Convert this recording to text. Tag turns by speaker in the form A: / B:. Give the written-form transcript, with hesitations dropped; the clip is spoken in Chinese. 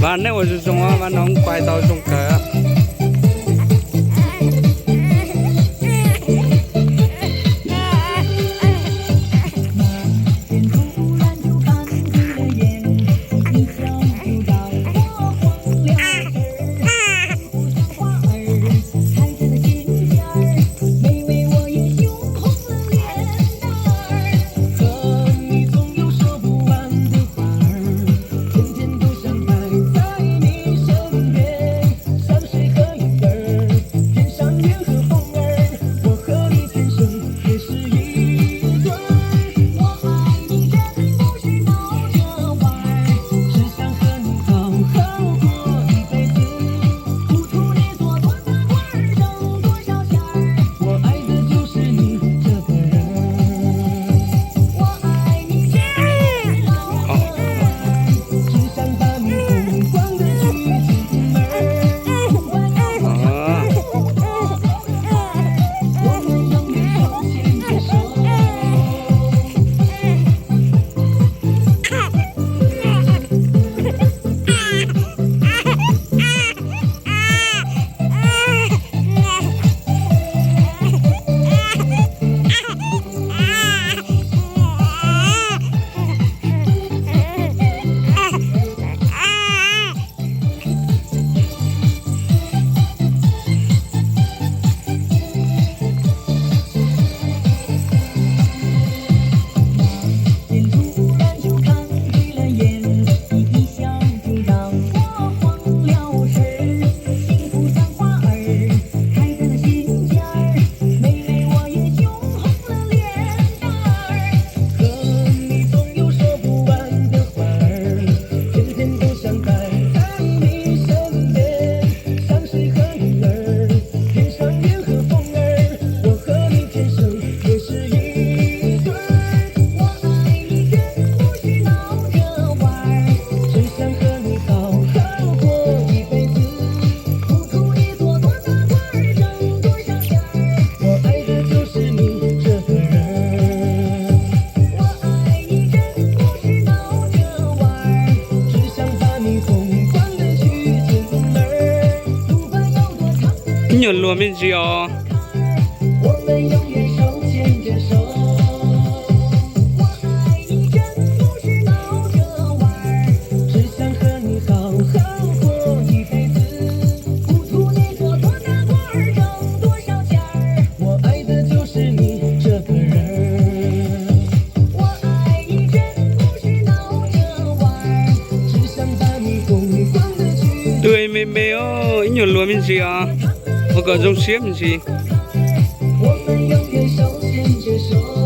A: 完了，我是中啊，完能拐到中个。你有罗明基哦。我们永远手牵着手。我爱你真不是闹着玩儿，只想和你好好过一辈子。不图你做多大官儿，挣多少钱儿，我爱的就是你这个人儿。我爱你真不是闹着玩儿，只想把你疯狂的去。对，妹妹哦，你有罗明基啊。我各种写不起。我们永远手牵着手。